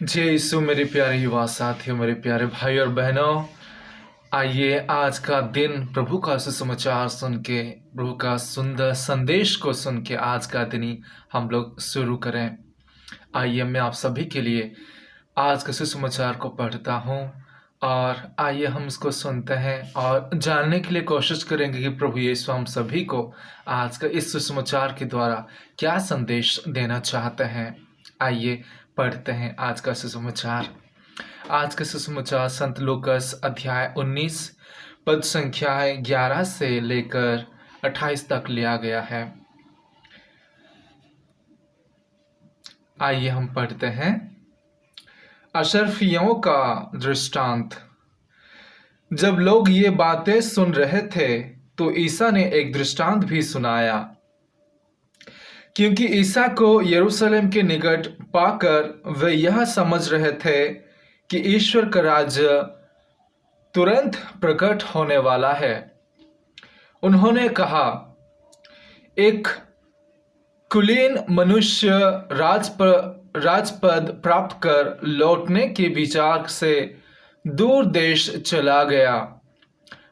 जय यीशु मेरे प्यारे युवा साथियों, मेरे प्यारे भाई और बहनों, आइए आज का दिन प्रभु का सुसमाचार सुन के, प्रभु का सुंदर संदेश को सुन के आज का दिन ही हम लोग शुरू करें। आइए मैं आप सभी के लिए आज के सुसमाचार को पढ़ता हूँ और आइए हम इसको सुनते हैं और जानने के लिए कोशिश करेंगे कि प्रभु यीशु हम सभी को आज का इस सुसमाचार के द्वारा क्या संदेश देना चाहते हैं। आइए पढ़ते हैं आज का सुसमाचार। आज का सुसमाचार संत लूकास अध्याय 19 पद संख्याएं 11 से लेकर 28 तक लिया गया है। आइए हम पढ़ते हैं। अशरफियों का दृष्टांत। जब लोग ये बातें सुन रहे थे तो ईसा ने एक दृष्टांत भी सुनाया, क्योंकि ईसा को यरूशलेम के निकट पाकर वे यह समझ रहे थे कि ईश्वर का राज्य तुरंत प्रकट होने वाला है। उन्होंने कहा, एक कुलीन मनुष्य राजपद प्राप्त कर लौटने के विचार से दूर देश चला गया।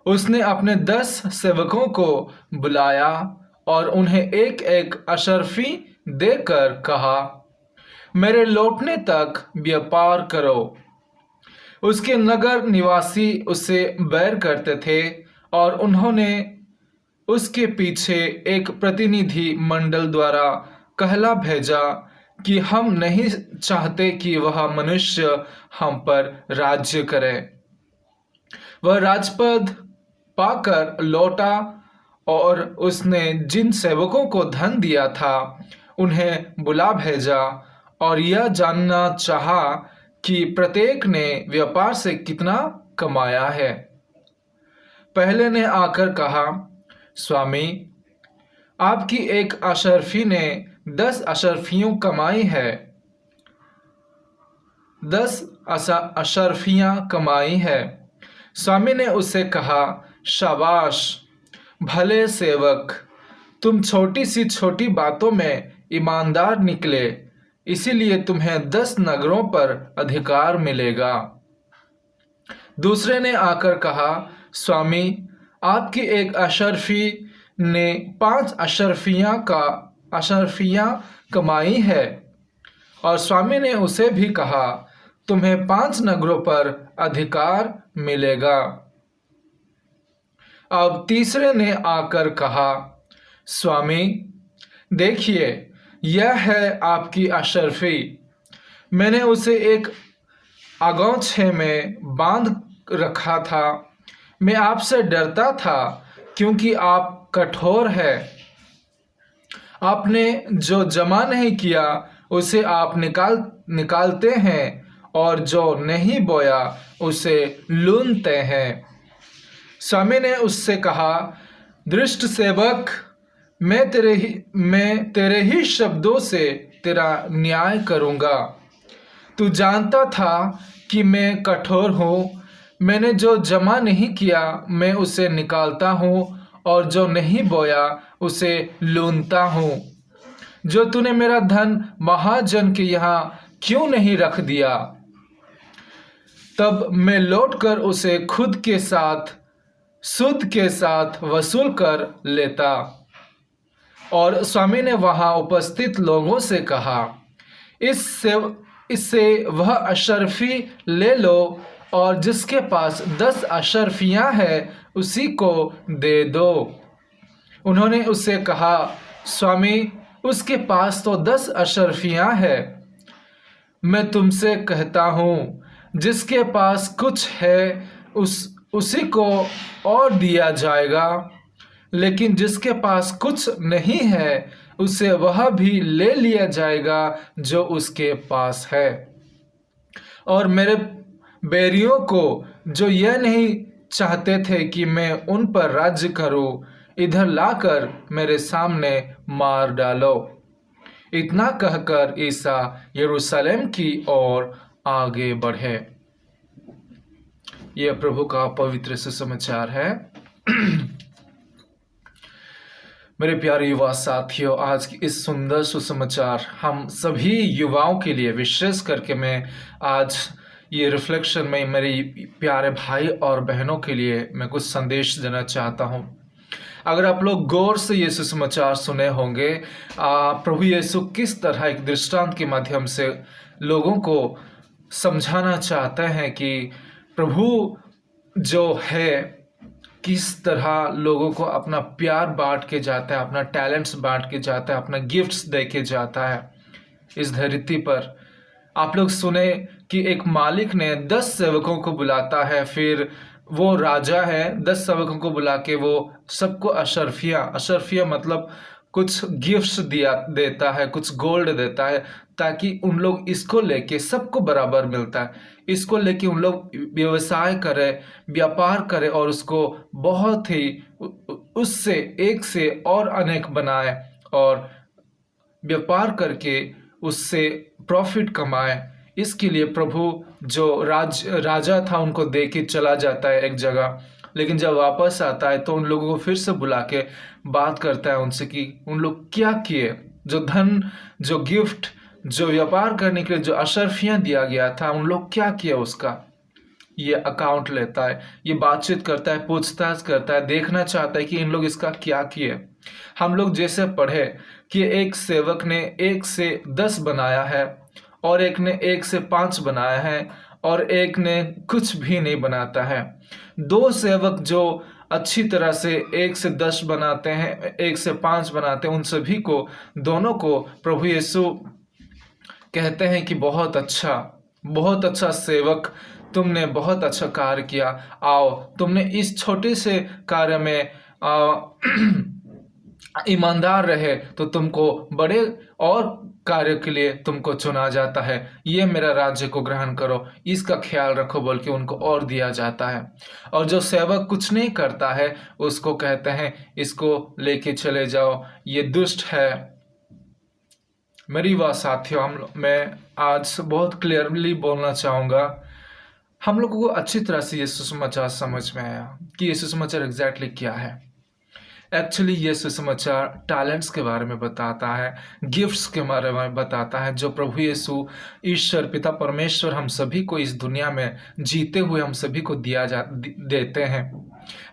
उसने अपने 10 सेवकों को बुलाया और उन्हें एक एक अशर्फी देकर कहा, मेरे लौटने तक व्यापार करो। उसके नगर निवासी उससे बैर करते थे और उन्होंने उसके पीछे एक प्रतिनिधि मंडल द्वारा कहला भेजा कि हम नहीं चाहते कि वह मनुष्य हम पर राज्य करे। वह राजपद पाकर लौटा और उसने जिन सेवकों को धन दिया था उन्हें बुला भेजा और यह जानना चाहा कि प्रत्येक ने व्यापार से कितना कमाया है। पहले ने आकर कहा, स्वामी, आपकी एक अशर्फी ने 10 अशर्फियों कमाई है। 10 अशर्फियां कमाई है। स्वामी ने उससे कहा, शाबाश भले सेवक, तुम छोटी सी छोटी बातों में ईमानदार निकले, इसीलिए तुम्हें 10 नगरों पर अधिकार मिलेगा। दूसरे ने आकर कहा, स्वामी, आपकी एक अशर्फी ने 5 अशर्फियां कमाई है। और स्वामी ने उसे भी कहा, तुम्हें 5 नगरों पर अधिकार मिलेगा। अब तीसरे ने आकर कहा, स्वामी, देखिए, यह है आपकी अशर्फी। मैंने उसे एक आगोछे में बांध रखा था। मैं आपसे डरता था क्योंकि आप कठोर है। आपने जो जमा नहीं किया उसे आप निकालते हैं और जो नहीं बोया उसे लूनते हैं। स्वामी ने उससे कहा, दुष्ट सेवक, मैं तेरे ही शब्दों से तेरा न्याय करूंगा। तू जानता था कि मैं कठोर हूँ। मैंने जो जमा नहीं किया मैं उसे निकालता हूँ और जो नहीं बोया उसे लूनता हूँ। जो तूने मेरा धन महाजन के यहाँ क्यों नहीं रख दिया? तब मैं लौटकर उसे खुद के साथ सुद के साथ वसूल कर लेता। और स्वामी ने वहां उपस्थित लोगों से कहा, इससे वह अशर्फी ले लो और जिसके पास 10 अशर्फियां हैं उसी को दे दो। उन्होंने उससे कहा, स्वामी, उसके पास तो 10 अशर्फियां हैं। मैं तुमसे कहता हूँ, जिसके पास कुछ है उसी को और दिया जाएगा, लेकिन जिसके पास कुछ नहीं है उसे वह भी ले लिया जाएगा जो उसके पास है। और मेरे बैरियों को, जो यह नहीं चाहते थे कि मैं उन पर राज्य करूं, इधर लाकर मेरे सामने मार डालो। इतना कहकर ईसा यरूशलेम की ओर आगे बढ़े। यह प्रभु का पवित्र सुसमाचार है। मेरे प्यारे युवा साथियों, आज की इस सुंदर सुसमाचार हम सभी युवाओं के लिए विशेष करके मैं आज ये रिफ्लेक्शन में मेरे प्यारे भाई और बहनों के लिए मैं कुछ संदेश देना चाहता हूँ। अगर आप लोग गौर से ये सुसमाचार सुने होंगे, प्रभु यीशु किस तरह एक दृष्टांत के माध्यम से लोगों को समझाना चाहते हैं कि प्रभु जो है किस तरह लोगों को अपना प्यार बांट के जाता है, अपना टैलेंट्स बांट के जाता है, अपना गिफ्ट्स दे के जाता है इस धरती पर। आप लोग सुने कि एक मालिक ने 10 सेवकों को बुलाता है, फिर वो राजा है 10 सेवकों को बुला के वो सबको अशर्फिया मतलब कुछ गिफ्ट्स देता है, कुछ गोल्ड देता है, ताकि उन लोग इसको लेके सबको बराबर मिलता है, इसको लेके उन लोग व्यवसाय करे, व्यापार करे और उसको बहुत ही उससे एक से और अनेक बनाए और व्यापार करके उससे प्रॉफिट कमाए। इसके लिए प्रभु जो राजा था उनको दे के चला जाता है एक जगह, लेकिन जब वापस आता है तो उन लोगों को फिर से बुला के बात करता है उनसे कि उन लोग क्या किए, जो धन, जो गिफ्ट, जो व्यापार करने के लिए जो अशर्फियाँ दिया गया था, उन लोग क्या किया उसका। ये अकाउंट लेता है, ये बातचीत करता है, पूछताछ करता है, देखना चाहता है कि इन लोग इसका क्या किए। हम लोग जैसे पढ़े कि एक सेवक ने 1 से 10 बनाया है और एक ने 1 से 5 बनाया है और एक ने कुछ भी नहीं बनाता है। 2 सेवक जो अच्छी तरह से 1 से 10 बनाते हैं, 1 से 5 बनाते हैं, उन सभी को, दोनों को प्रभु यीशु कहते हैं कि बहुत अच्छा सेवक, तुमने बहुत अच्छा कार्य किया। आओ, तुमने इस छोटे से कार्य में ईमानदार रहे तो तुमको बड़े और कार्य के लिए तुमको चुना जाता है। ये मेरा राज्य को ग्रहण करो, इसका ख्याल रखो बोल के उनको और दिया जाता है। और जो सेवक कुछ नहीं करता है उसको कहते हैं इसको लेके चले जाओ, ये दुष्ट है। मेरी बात साथियों, मैं आज बहुत क्लियरली बोलना चाहूँगा, हम लोगों को अच्छी तरह से ये सुसमाचार समझ में आया कि ये सुसमाचार एग्जैक्टली क्या है। एक्चुअली ये सुसमाचार टैलेंट्स के बारे में बताता है, गिफ्ट्स के बारे में बताता है, जो प्रभु यीशु ईश्वर पिता परमेश्वर हम सभी को इस दुनिया में जीते हुए हम सभी को देते हैं।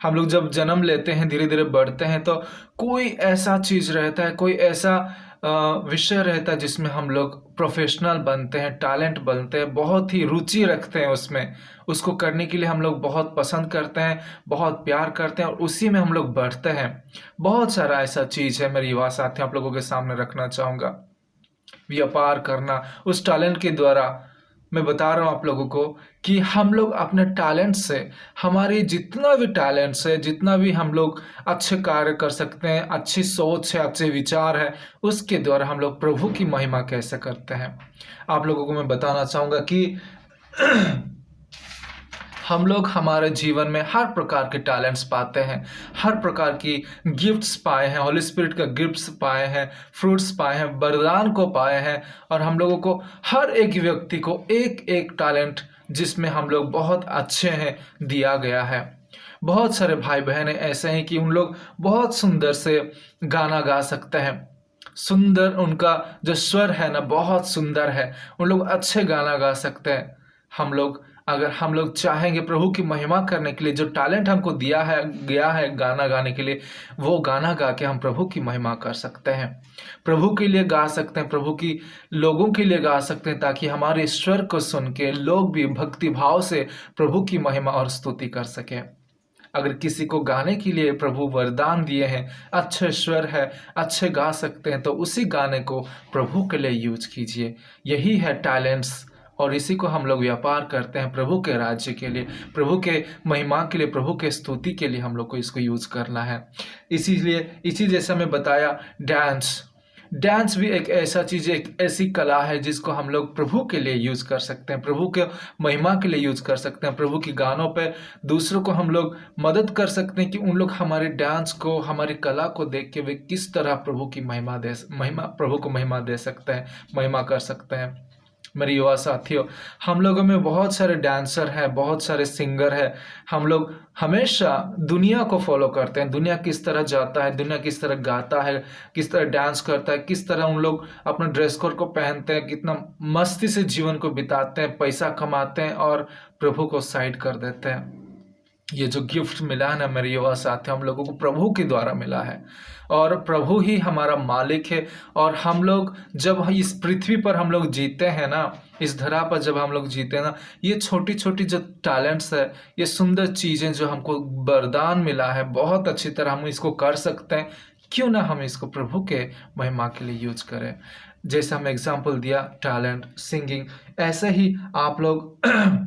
हम लोग जब जन्म लेते हैं, धीरे धीरे बढ़ते हैं, तो कोई ऐसा चीज़ रहता है, कोई ऐसा विषय रहता है जिसमें हम लोग प्रोफेशनल बनते हैं, टैलेंट बनते हैं, बहुत ही रुचि रखते हैं उसमें, उसको करने के लिए हम लोग बहुत पसंद करते हैं, बहुत प्यार करते हैं और उसी में हम लोग बढ़ते हैं। बहुत सारा ऐसा चीज़ है मेरे युवा साथी, आप लोगों के सामने रखना चाहूँगा। व्यापार करना उस टैलेंट के द्वारा, मैं बता रहा हूँ आप लोगों को कि हम लोग अपने टैलेंट से, हमारी जितना भी टैलेंट्स है, जितना भी हम लोग अच्छे कार्य कर सकते हैं, अच्छी सोच है, अच्छे विचार है, उसके द्वारा हम लोग प्रभु की महिमा कैसे करते हैं। आप लोगों को मैं बताना चाहूँगा कि हम लोग हमारे जीवन में हर प्रकार के टैलेंट्स पाते हैं, हर प्रकार की गिफ्ट्स पाए हैं, होली स्पिरिट का गिफ्ट्स पाए हैं, फ्रूट्स पाए हैं, वरदान को पाए हैं, और हम लोगों को हर एक व्यक्ति को एक एक टैलेंट जिसमें हम लोग बहुत अच्छे हैं दिया गया है। बहुत सारे भाई बहन ऐसे हैं कि उन लोग बहुत सुंदर से गाना गा सकते हैं, सुंदर उनका जो स्वर है ना बहुत सुंदर है, उन लोग अच्छे गाना गा सकते हैं। अगर हम लोग चाहेंगे प्रभु की महिमा करने के लिए, जो टैलेंट हमको गया है गाना गाने के लिए, वो गाना गा के हम प्रभु की महिमा कर सकते हैं, प्रभु के लिए गा सकते हैं, प्रभु की लोगों के लिए गा सकते हैं, ताकि हमारे स्वर को सुन के लोग भी भक्ति भाव से प्रभु की महिमा और स्तुति कर सकें। अगर किसी को गाने के लिए प्रभु वरदान दिए हैं, अच्छे स्वर है, अच्छे गा सकते हैं, तो उसी गाने को प्रभु के लिए यूज कीजिए। यही है टैलेंट्स, और इसी को हम लोग व्यापार करते हैं प्रभु के राज्य के लिए, प्रभु के महिमा के लिए, प्रभु के स्तुति के लिए हम लोग को इसको यूज करना है। इसी जैसा मैं बताया, डांस भी एक ऐसा चीज़, एक ऐसी कला है जिसको हम लोग प्रभु के लिए यूज़ कर सकते हैं, प्रभु के महिमा के लिए यूज़ कर सकते हैं। प्रभु की गानों पे दूसरों को हम लोग मदद कर सकते हैं कि उन लोग हमारे डांस को, हमारी कला को देख के वे किस तरह प्रभु को महिमा दे सकते हैं, महिमा कर सकते हैं। मेरे युवा साथियों, हम लोगों में बहुत सारे डांसर हैं, बहुत सारे सिंगर हैं। हम लोग हमेशा दुनिया को फॉलो करते हैं, दुनिया किस तरह जाता है, दुनिया किस तरह गाता है, किस तरह डांस करता है, किस तरह उन लोग अपना ड्रेस कोड को पहनते हैं, कितना मस्ती से जीवन को बिताते हैं, पैसा कमाते हैं और प्रभु को साइड कर देते हैं। ये जो गिफ्ट मिला है ना मेरे युवा साथियों, हम लोगों को प्रभु के द्वारा मिला है और प्रभु ही हमारा मालिक है। और हम लोग जब इस पृथ्वी पर हम लोग जीते हैं ना, इस धरा पर जब हम लोग जीते हैं ना, ये छोटी छोटी जो टैलेंट्स है, ये सुंदर चीज़ें जो हमको वरदान मिला है, बहुत अच्छी तरह हम इसको कर सकते हैं। क्यों ना हम इसको प्रभु के महिमा के लिए यूज करें। जैसे हम एग्जाम्पल दिया टैलेंट सिंगिंग, ऐसे ही आप लोग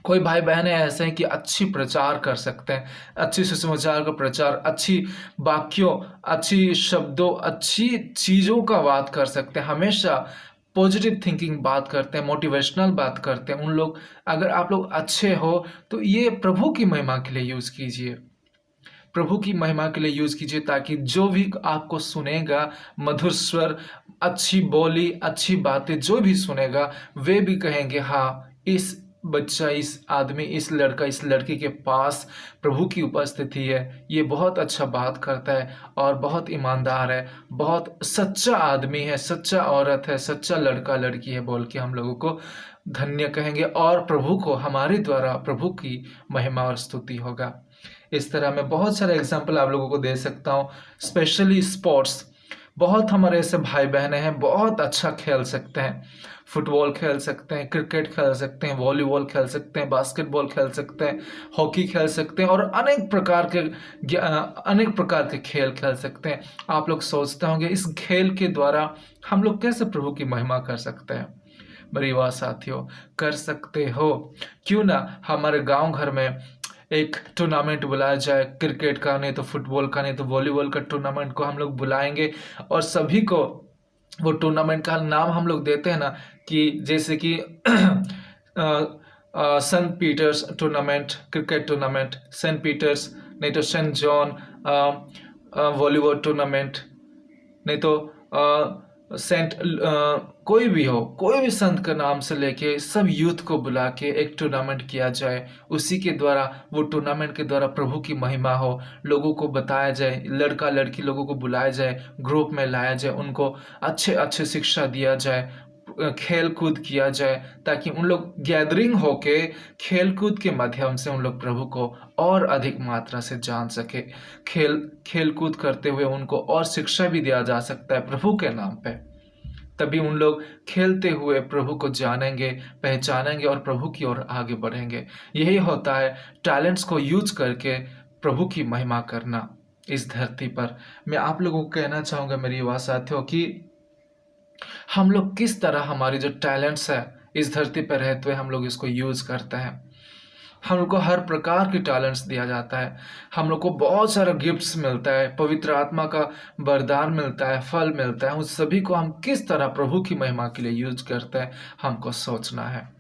कोई भाई बहन ऐसे हैं कि अच्छी प्रचार कर सकते हैं, अच्छी सुसमाचार का प्रचार, अच्छी वाक्यों, अच्छी शब्दों, अच्छी चीज़ों का बात कर सकते हैं, हमेशा पॉजिटिव थिंकिंग बात करते हैं, मोटिवेशनल बात करते हैं। उन लोग, अगर आप लोग अच्छे हो तो ये प्रभु की महिमा के लिए यूज़ कीजिए, प्रभु की महिमा के लिए यूज़ कीजिए, ताकि जो भी आपको सुनेगा, मधुर स्वर, अच्छी बोली, अच्छी बातें जो भी सुनेगा, वे भी कहेंगे हाँ, इस बच्चा, इस आदमी, इस लड़का, इस लड़की के पास प्रभु की उपस्थिति है, ये बहुत अच्छा बात करता है और बहुत ईमानदार है, बहुत सच्चा आदमी है, सच्चा औरत है, सच्चा लड़का लड़की है, बोल के हम लोगों को धन्य कहेंगे और प्रभु को हमारे द्वारा प्रभु की महिमा और स्तुति होगा। इस तरह मैं बहुत सारे एग्जाम्पल आप लोगों को दे सकता हूँ। स्पेशली स्पोर्ट्स, बहुत हमारे ऐसे भाई बहनें हैं, बहुत अच्छा खेल सकते हैं, फुटबॉल खेल सकते हैं, क्रिकेट खेल सकते हैं, वॉलीबॉल खेल सकते हैं, बास्केटबॉल खेल सकते हैं, हॉकी खेल सकते हैं और अनेक प्रकार के खेल खेल सकते हैं। आप लोग सोचते होंगे इस खेल के द्वारा हम लोग कैसे प्रभु की महिमा कर सकते हैं। मेरे युवा साथियों, कर सकते हो। क्यों ना हमारे गांव घर में एक टूर्नामेंट बुलाया जाए, क्रिकेट का, नहीं तो फुटबॉल का, नहीं तो वॉलीबॉल का टूर्नामेंट को हम लोग बुलाएंगे और सभी को वो टूर्नामेंट का नाम हम लोग देते हैं ना, कि जैसे कि Saint Peter's tournament, cricket tournament Saint Peter's, नहीं तो सेंट जॉन वॉलीबॉल टूर्नामेंट, नहीं तो सेंट कोई भी हो, कोई भी संत का नाम से लेके सब यूथ को बुला के एक टूर्नामेंट किया जाए। उसी के द्वारा, वो टूर्नामेंट के द्वारा प्रभु की महिमा हो, लोगों को बताया जाए, लड़का लड़की लोगों को बुलाया जाए, ग्रुप में लाया जाए, उनको अच्छे अच्छे शिक्षा दिया जाए, खेल कूद किया जाए, ताकि उन लोग गैदरिंग होके खेल कूद के माध्यम से उन लोग प्रभु को और अधिक मात्रा से जान सके। खेल कूद करते हुए उनको और शिक्षा भी दिया जा सकता है प्रभु के नाम पे। तभी उन लोग खेलते हुए प्रभु को जानेंगे, पहचानेंगे और प्रभु की ओर आगे बढ़ेंगे। यही होता है टैलेंट्स को यूज करके प्रभु की महिमा करना इस धरती पर। मैं आप लोगों को कहना चाहूँगा मेरी युवा साथियों कि हम लोग किस तरह हमारी जो टैलेंट्स है इस धरती पर रहते हुए हम लोग इसको यूज करते हैं। हम लोग को हर प्रकार की टैलेंट्स दिया जाता है, हम लोग को बहुत सारा गिफ्ट्स मिलता है, पवित्र आत्मा का वरदान मिलता है, फल मिलता है। उस सभी को हम किस तरह प्रभु की महिमा के लिए यूज करते हैं, हमको सोचना है।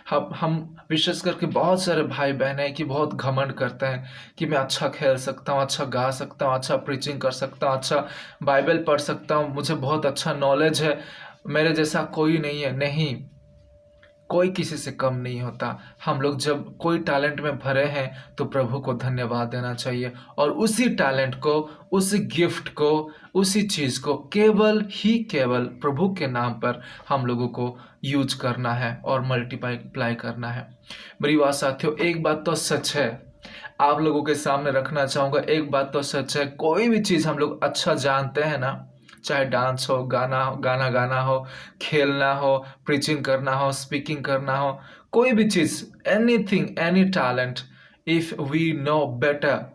हम विशेष करके बहुत सारे भाई बहन हैं कि बहुत घमंड करते हैं कि मैं अच्छा खेल सकता हूँ, अच्छा गा सकता हूँ, अच्छा प्रीचिंग कर सकता हूँ, अच्छा बाइबल पढ़ सकता हूँ, मुझे बहुत अच्छा नॉलेज है, मेरे जैसा कोई नहीं है। नहीं, कोई किसी से कम नहीं होता। हम लोग जब कोई टैलेंट में भरे हैं तो प्रभु को धन्यवाद देना चाहिए और उसी टैलेंट को, उसी गिफ्ट को, उसी चीज़ को केवल प्रभु के नाम पर हम लोगों को यूज करना है और मल्टीप्लाई करना है। मेरी बात साथियों, एक बात तो सच है, आप लोगों के सामने रखना चाहूँगा, एक बात तो सच है, कोई भी चीज़ हम लोग अच्छा जानते हैं ना, चाहे डांस हो, गाना गाना हो, खेलना हो, प्रीचिंग करना हो, स्पीकिंग करना हो, कोई भी चीज़, anything, any talent, if we know better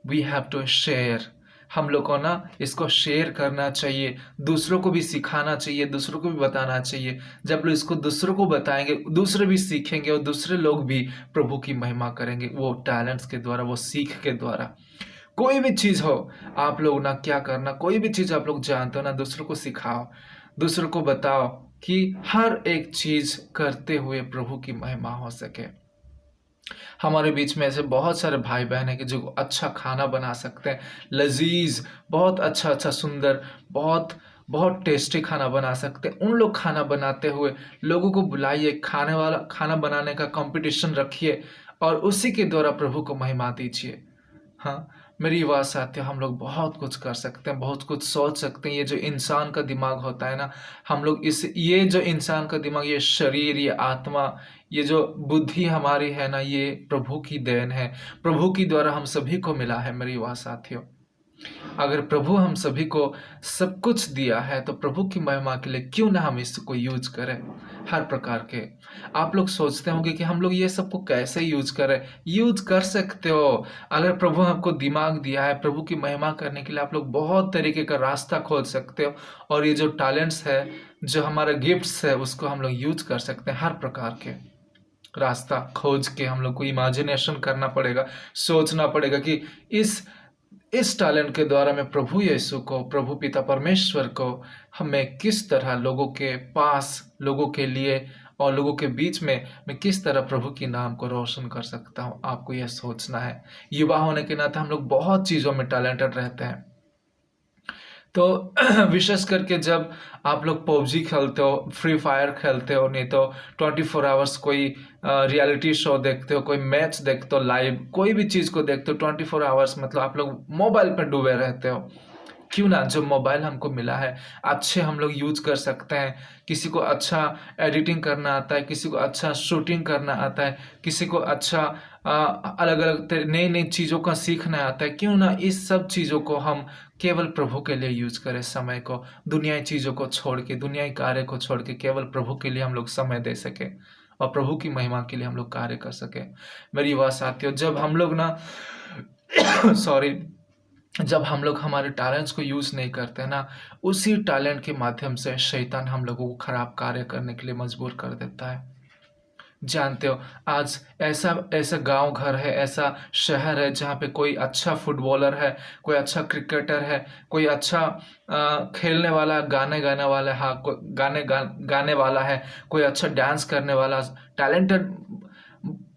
we have to share. हम लोग को ना इसको शेयर करना चाहिए, दूसरों को भी सिखाना चाहिए, दूसरों को भी बताना चाहिए। जब लोग इसको दूसरों को बताएंगे, दूसरे भी सीखेंगे और दूसरे लोग भी प्रभु की महिमा करेंगे, वो टैलेंट्स के द्वारा, वो सीख के द्वारा। कोई भी चीज़ हो, आप लोग ना क्या करना, कोई भी चीज़ आप लोग जानते हो ना, दूसरों को सिखाओ, दूसरों को बताओ कि हर एक चीज़ करते हुए प्रभु की महिमा हो सके। हमारे बीच में ऐसे बहुत सारे भाई बहन हैं कि जो अच्छा खाना बना सकते हैं, लजीज, बहुत अच्छा अच्छा सुंदर, बहुत बहुत टेस्टी खाना बना सकते हैं। उन लोग खाना बनाते हुए लोगों को बुलाइए, खाना बनाने का कंपटीशन रखिए और उसी के द्वारा प्रभु को महिमा दीजिए। हाँ, मेरी युवा साथियों, हम लोग बहुत कुछ कर सकते हैं, बहुत कुछ सोच सकते हैं। ये जो इंसान का दिमाग होता है ना, हम लोग ये जो इंसान का दिमाग, ये शरीर, ये आत्मा, ये जो बुद्धि हमारी है ना, ये प्रभु की देन है। प्रभु की द्वारा हम सभी को मिला है मेरी युवा साथियों। अगर प्रभु हम सभी को सब कुछ दिया है तो प्रभु की महिमा के लिए क्यों ना हम इसको यूज करें हर प्रकार के। आप लोग सोचते होंगे कि हम लोग ये सब को कैसे यूज करें। यूज कर सकते हो। अगर प्रभु आपको दिमाग दिया है प्रभु की महिमा करने के लिए, आप लोग बहुत तरीके का रास्ता खोज सकते हो। और ये जो टैलेंट्स है, जो हमारे गिफ्ट्स है, उसको हम लोग यूज कर सकते हैं। हर प्रकार के रास्ता खोज के हम लोग को इमेजिनेशन करना पड़ेगा, सोचना पड़ेगा कि इस टैलेंट के द्वारा मैं प्रभु यीशु को, प्रभु पिता परमेश्वर को, हमें किस तरह लोगों के पास, लोगों के लिए और लोगों के बीच में मैं किस तरह प्रभु की नाम को रोशन कर सकता हूँ। आपको यह सोचना है। युवा होने के नाते हम लोग बहुत चीज़ों में टैलेंटेड रहते हैं। तो विशेष करके जब आप लोग पबजी खेलते हो, फ्री फायर खेलते हो, नहीं तो 24 आवर्स कोई रियलिटी शो देखते हो, कोई मैच देखते हो, लाइव कोई भी चीज़ को देखते हो, 24 आवर्स मतलब आप लोग मोबाइल पर डूबे रहते हो। क्यों ना जो मोबाइल हमको मिला है अच्छे हम लोग यूज कर सकते हैं। किसी को अच्छा एडिटिंग करना आता है, किसी को अच्छा शूटिंग करना आता है, किसी को अच्छा अलग अलग नई नई चीज़ों का सीखना आता है। क्यों ना इस सब चीज़ों को हम केवल प्रभु के लिए यूज करें। समय को, दुनियाई चीज़ों को छोड़ के, दुनियाई कार्य को छोड़ के केवल प्रभु के लिए हम लोग समय दे सके और प्रभु की महिमा के लिए हम लोग कार्य कर सके। मेरी युवा साथियों, जब हम लोग ना सॉरी, जब हम लोग हमारे टैलेंट्स को यूज़ नहीं करते ना, उसी टैलेंट के माध्यम से शैतान हम लोगों को खराब कार्य करने के लिए मजबूर कर देता है। जानते हो, आज ऐसा ऐसा गांव घर है, ऐसा शहर है जहाँ पे कोई अच्छा फुटबॉलर है, कोई अच्छा क्रिकेटर है, कोई अच्छा खेलने वाला, गाने गाने वाला है, हाँ, कोई गाने वाला है, कोई अच्छा डांस करने वाला, टैलेंटेड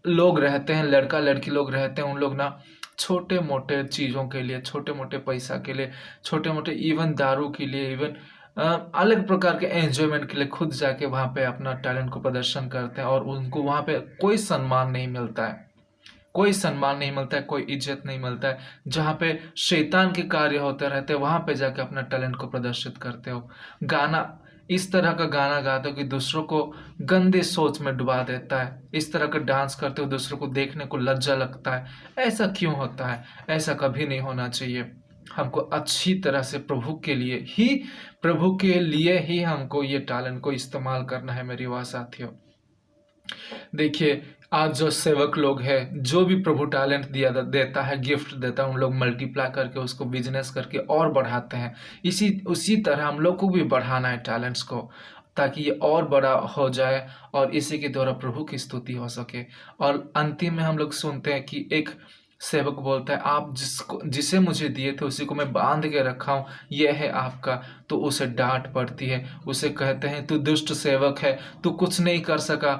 लोग रहते हैं, लड़का लड़की लोग रहते हैं। उन लोग ना छोटे मोटे चीज़ों के लिए, छोटे मोटे पैसा के लिए, छोटे मोटे इवन दारू के लिए, इवन अलग प्रकार के एंजॉयमेंट के लिए खुद जाके वहाँ पे अपना टैलेंट को प्रदर्शन करते हैं और उनको वहाँ पे कोई सम्मान नहीं मिलता है, कोई सम्मान नहीं मिलता है, कोई इज्जत नहीं मिलता है। जहाँ पे शैतान के कार्य होते रहते हैं वहाँ पे जाके अपना टैलेंट को प्रदर्शित करते हो। गाना, इस तरह का गाना गाते हो कि दूसरों को गंदे सोच में डुबा देता है। इस तरह का डांस करते हो दूसरों को देखने को लज्जा लगता है। ऐसा क्यों होता है? ऐसा कभी नहीं होना चाहिए। हमको अच्छी तरह से प्रभु के लिए ही हमको ये टैलेंट को इस्तेमाल करना है मेरी युवा साथियों। देखिए, आज जो सेवक लोग हैं, जो भी प्रभु टैलेंट देता है, गिफ्ट देता है, उन लोग मल्टीप्लाई करके उसको बिजनेस करके और बढ़ाते हैं। उसी तरह हम लोग को भी बढ़ाना है टैलेंट्स को, ताकि ये और बड़ा हो जाए और इसी के द्वारा प्रभु की स्तुति हो सके। और अंतिम में हम लोग सुनते हैं कि एक सेवक बोलता है, आप जिसे मुझे दिए थे उसी को मैं बांध के रखा हूँ, ये है आपका। तो उसे डांट पड़ती है, उसे कहते हैं तू दुष्ट सेवक है, तू कुछ नहीं कर सका।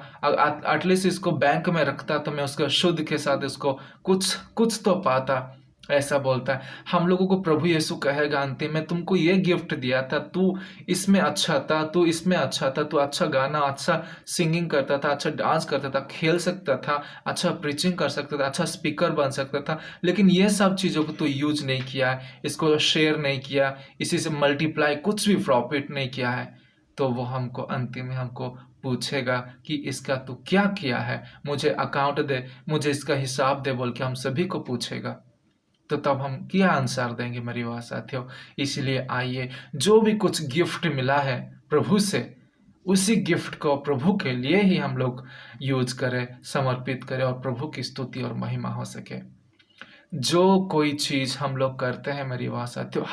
एटलीस्ट इसको बैंक में रखता तो मैं उसका शुद्ध के साथ इसको कुछ तो पाता। ऐसा बोलता है। हम लोगों को प्रभु यीशु कहेगा अंतिम में, तुमको ये गिफ्ट दिया था, तू इसमें अच्छा था, तू इसमें अच्छा था, तू अच्छा गाना, अच्छा सिंगिंग करता था, अच्छा डांस करता था, खेल सकता था, अच्छा प्रीचिंग कर सकता था, अच्छा स्पीकर बन सकता था, लेकिन ये सब चीज़ों को तू यूज नहीं किया है, इसको शेयर नहीं किया, इसी से मल्टीप्लाई कुछ भी प्रॉफिट नहीं किया है। तो वो हमको अंतिम में हमको पूछेगा कि इसका तू क्या किया है, मुझे अकाउंट दे, मुझे इसका हिसाब दे, बोल के हम सभी को पूछेगा। तो तब हम क्या आंसर देंगे मेरी बात साथियों। इसलिए आइए, जो भी कुछ गिफ्ट मिला है प्रभु से, उसी गिफ्ट को प्रभु के लिए ही हम लोग यूज करें, समर्पित करें और प्रभु की स्तुति और महिमा हो सके। जो कोई चीज हम लोग करते हैं मेरी बात साथियों,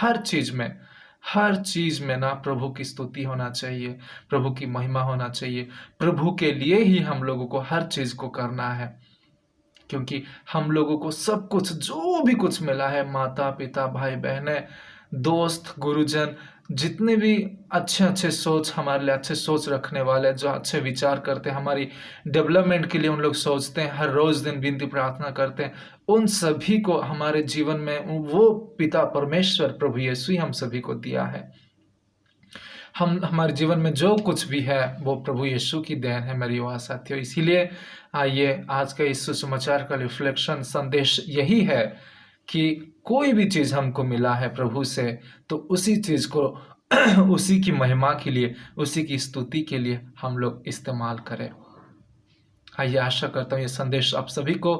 हर चीज में ना प्रभु की स्तुति होना चाहिए, प्रभु की महिमा होना चाहिए। प्रभु के लिए ही हम लोगों को हर चीज को करना है, क्योंकि हम लोगों को सब कुछ, जो भी कुछ मिला है, माता पिता, भाई बहनें, दोस्त, गुरुजन, जितने भी अच्छे अच्छे सोच, हमारे लिए अच्छे सोच रखने वाले, जो अच्छे विचार करते हैं, हमारी डेवलपमेंट के लिए उन लोग सोचते हैं, हर रोज दिन विनती प्रार्थना करते हैं, उन सभी को हमारे जीवन में वो पिता परमेश्वर प्रभु यीशु ही हम सभी को दिया है। हम हमारे जीवन में जो कुछ भी है वो प्रभु यीशु की देन है मेरे युवा साथियों। इसीलिए आइए आज का इस सुसमाचार का रिफ्लेक्शन संदेश यही है कि कोई भी चीज़ हमको मिला है प्रभु से, तो उसी चीज़ को उसी की महिमा के लिए, उसी की स्तुति के लिए हम लोग इस्तेमाल करें। आइए आशा करता हूँ ये संदेश आप सभी को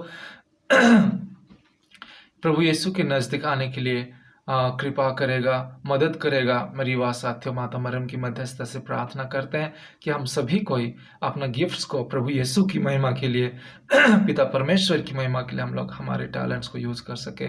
प्रभु यीशु के नज़दीक आने के लिए कृपा करेगा, मदद करेगा। मेरी युवा साथियों, माता मरियम की मध्यस्थता से प्रार्थना करते हैं कि हम सभी कोई अपना गिफ्ट्स को प्रभु यीशु की महिमा के लिए पिता परमेश्वर की महिमा के लिए हम लोग हमारे टैलेंट्स को यूज़ कर सके।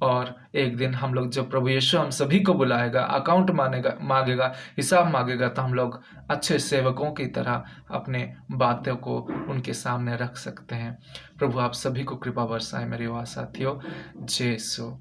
और एक दिन हम लोग जब प्रभु यीशु हम सभी को बुलाएगा, अकाउंट मांगेगा, हिसाब मांगेगा, तो हम लोग अच्छे सेवकों की तरह अपने बातों को उनके सामने रख सकते हैं। प्रभु आप सभी को कृपा बरसाए मेरे युवा साथियों। जय यीशु।